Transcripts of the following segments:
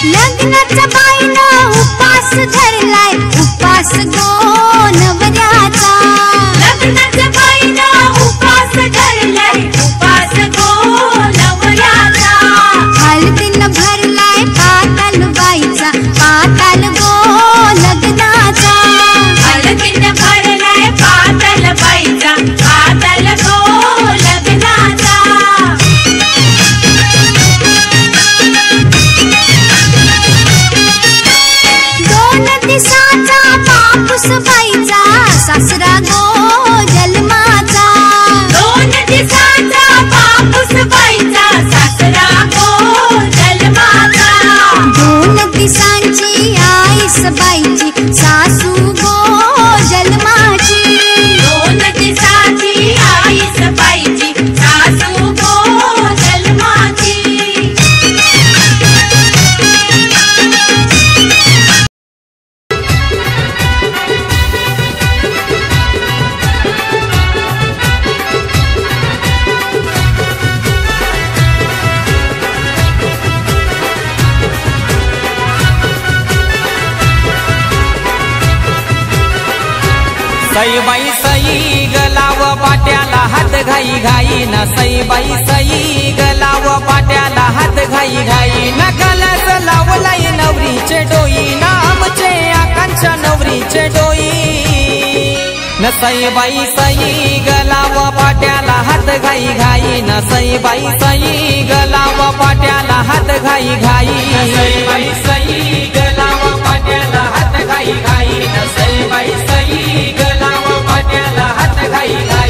लग्नाचा बाईना उपास धरलाय उपास गो नवऱ्याचा लग्नाचा बाईना उपास धरलाय उपास गो नवऱ्याचा हळदीनं भरलाय पाताल बाईचा पाताल गो लग्नाचा हळदीनं भरलाय पाताल बाईचा पाताल गो लग्नाचा दिसाचा बापूस बाईचा सासरा गो जन्माचा दोन दिसाचा बापूस बाईचा सासरा गो जन्माचा दोन दिसांची आईस बाईची सासू गो जन्माची दोन दिसाची आईस बाईची सासू गो जन्माची सई बाई सई गलाव पाट्याला हात घाई घाई न सई बाई सई गलाव पाट्याला हात घाई घाई न कलस लावलाई नवरीचे डोई ना आमचे आकांक्षा नवरीचे डोई न सई बाई सई गलाव पाट्याला हात घाई घाई न सई बाई सई गलाव पाट्याला हात घाई घाई सई बाई सई गलाव पाट्याला हात घाई घाई न सई बाई सई गलाव पाट्याला हात घाई घाई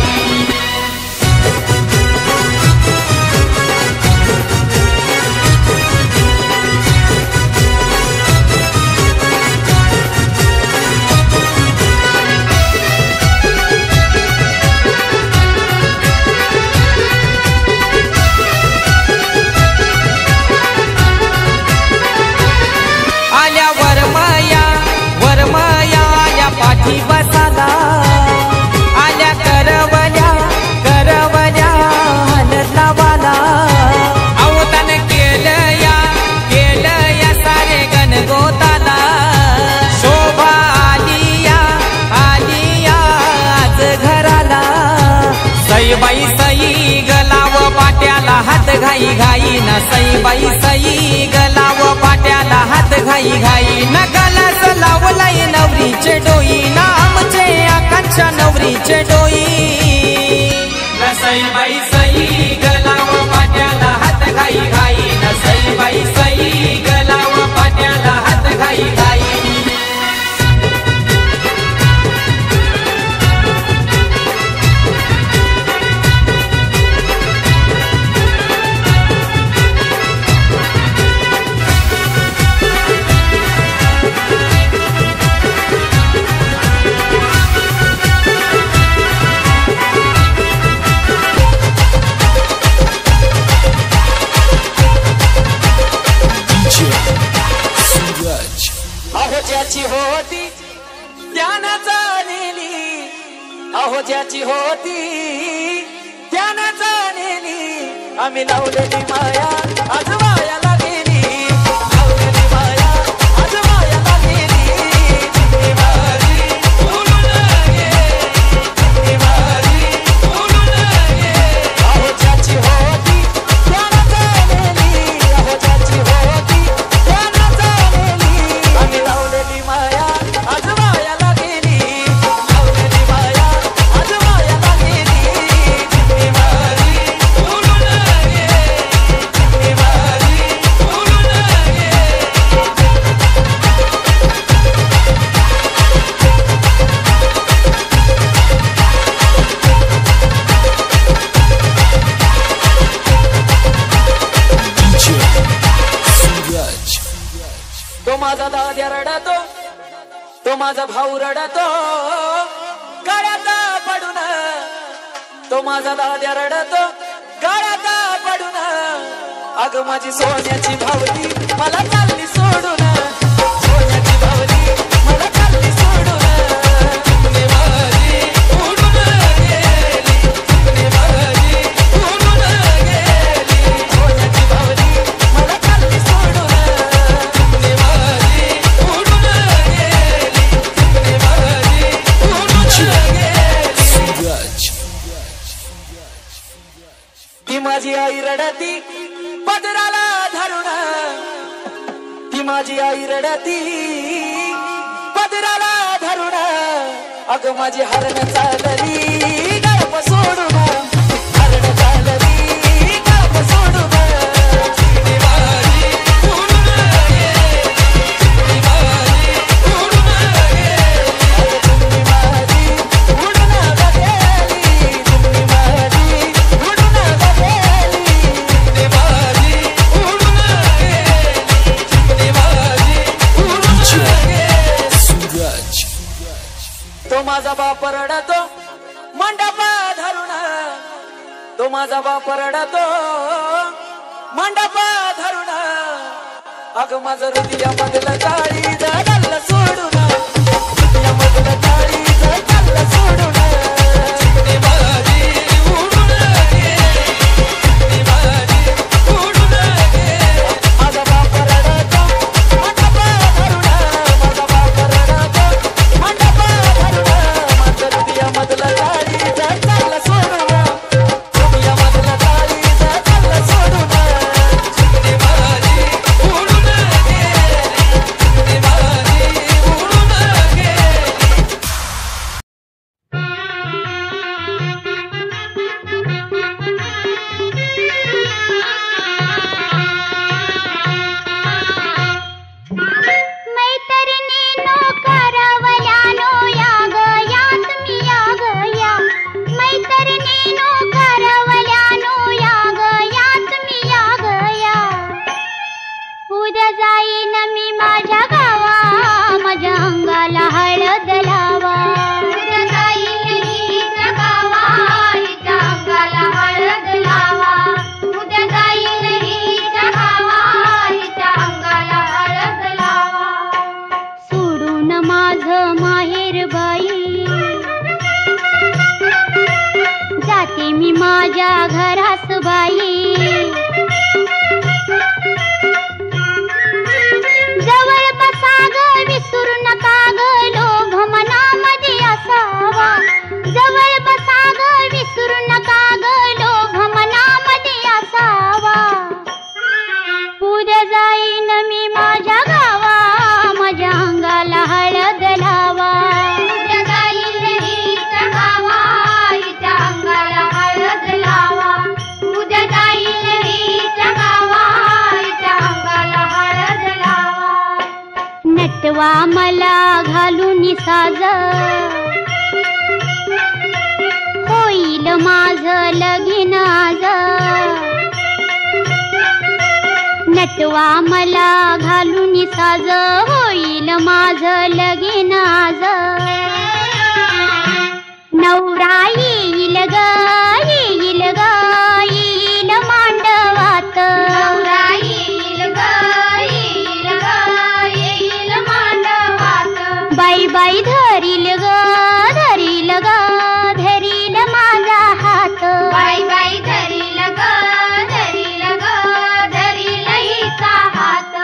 आल्या वरमया वरमया आल्या पाठी बसाला आल्या करवल्या करवल्या हलत लावाला अवतान केलं या सारे गण गोताला शोभा आलिया आलिया आज घराला सई बाई सई गलाव पाट्याला हात घाई घाई न सई बाई सई गलाव पाट्याला हात घाई घाई न कलस लावलाई नवरीचे डोई ना आमचे आकांक्षा नवरीचे डोई न सई बाई सई गलाव पाट्याला हात घाई घाई न सई बाई सई गलाव पाट्याला हात घाई घाई अहो ज्याची होती त्यानं जाणली अहो ज्याची होती त्यानं जाणली आम्ही लावलेली माया आज वायाला गेली लावलेली माया आज वायाला गेली ती माझी उडून गेली ती माझी उडून गेली अहो ज्याची होती त्यानं जाणली अहो ज्याची होती त्यानं जाणली आम्ही लावलेली माया आज वायाला गेली लावलेली माया आज वायाला गेली ती माझी उडून गेली ती माझी उडून गेली तो माझा दाद्या रडतो तो माझा भाऊ रडतो गळ्यात पडून तो माझा दाद्या रडतो गळ्यात पडून अग माझी सोन्याची भावली मला चालली सोडून सोन्याची भावली मला चालली सोडून ती माझी उडून गेली ती माझी उडून गेली सोन्याची भावली मला चालली सोडून माझी आई रडती पदराला धरून अग माझी हरण चालली गळप सोडून हरण चालली गळप सोडून तो माझा बाप रडतो मंडपा धरून तो माझा बाप रडतो मंडपा धरून अग माझं हृदयामधलं काळी जगल सोडून हृदयामधलं काळी जगल सोडून माझा बाप रडतो मंडपा धरून माझा बाप रडतो मंडपा मधलं गाडी चालला सोडून दुनिया मधलं गाडी चालला सोडून मला घालून साज होईल माझं लगीन आज नटवा मला घालून साज होईल माझं लगीन आज नवरा येईल ग येईल ग येईल मांडवात नवरा येईल ग येईल ग येईल मांडवात बाई बाई धरील ग धरील ग धरील माझा हात बाई बाई धरील ग धरील ग धरील हिचा हात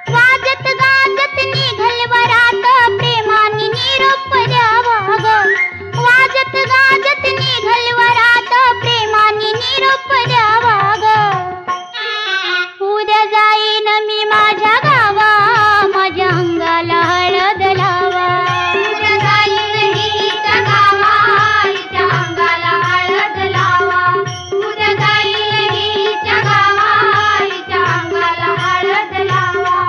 वाजत गाजत निघल वरात प्रेमाने निरोप द्यावा ग वाजत गाजत निघल वरात प्रेमाने निरोप द्यावा ग उद्या जाईन मी माझ्या गावा माझ्या अंगाला हळद लावा उद्या जाईन हिच्या गावा हिच्या अंगाला हळद लावा उद्या जाईन हिच्या गावा हिच्या अंगाला हळद लावा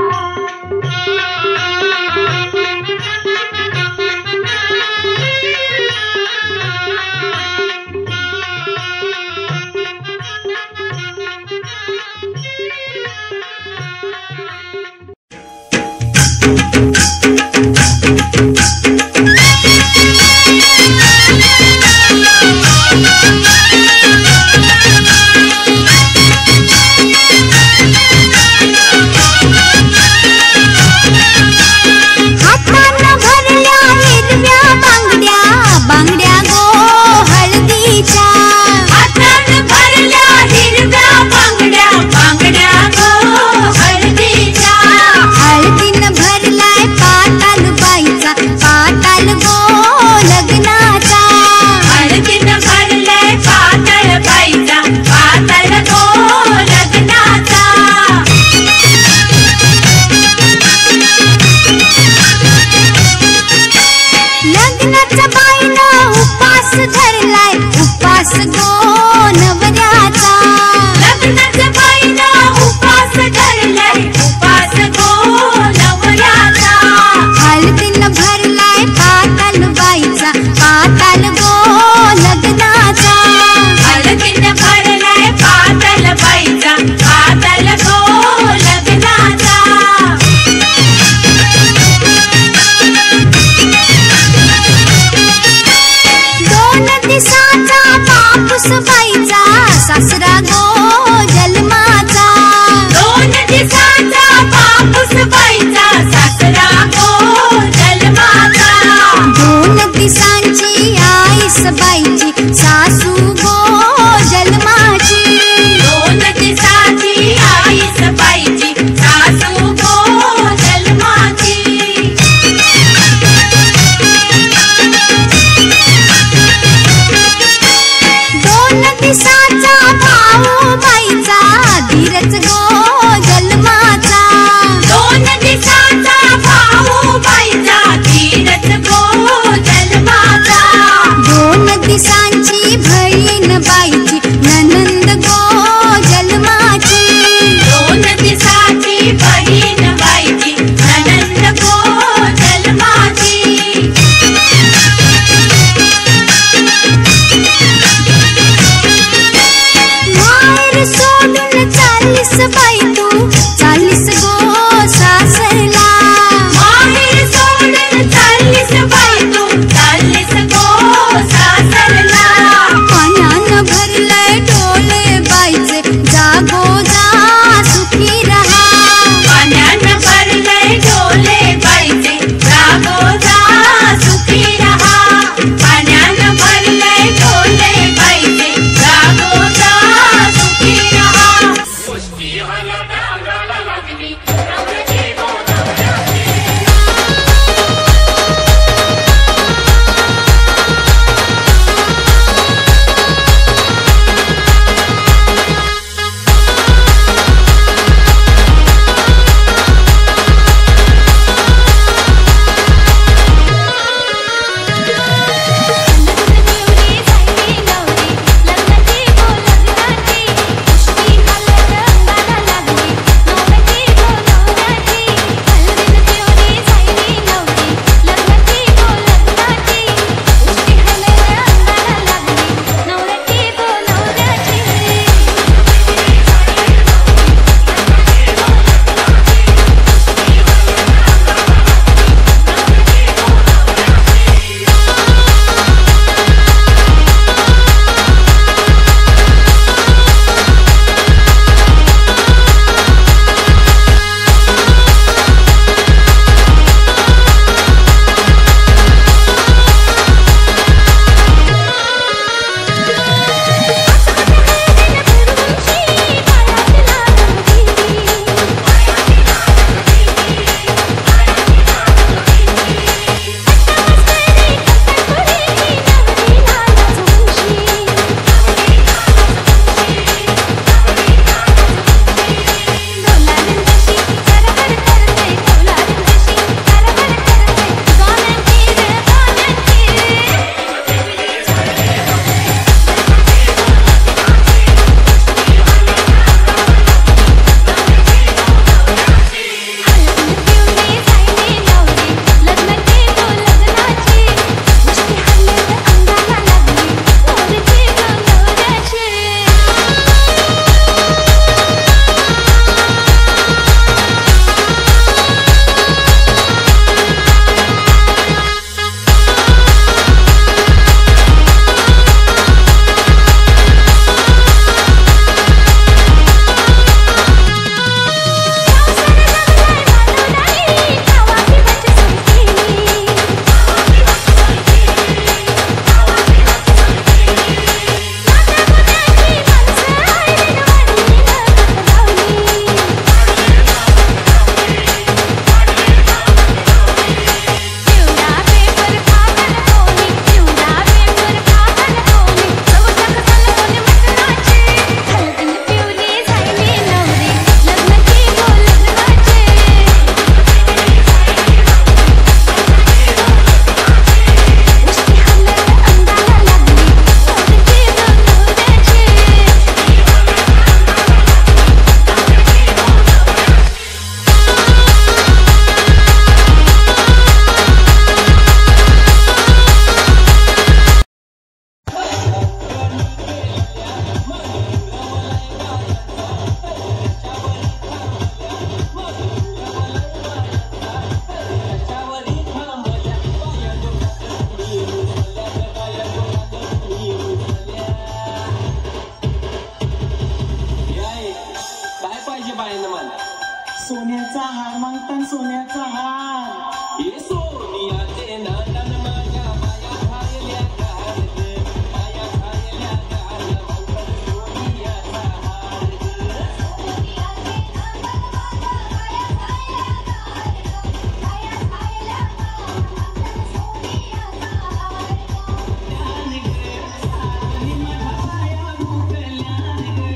हातानं भरल्या हिरव्या बांगड्या बांगड्या गो हळदीच्या हातानं भरल्या हिरव्या बांगड्या बांगड्या गो हळदीच्या हळदीनं भरलाय तन सोन्याचा हार ये सोनियाचे नाटन माझ्या माया खायल्या गार माया खायल्या गार भाऊकर सोनियाचा हार सोनियाचे नाटन माझ्या माया खायल्या गार माया खायल्या गार भाऊकर सोनियाचा हार ध्यान गे सावनी माझ्या पाया भुकल्यान गे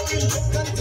Let's go,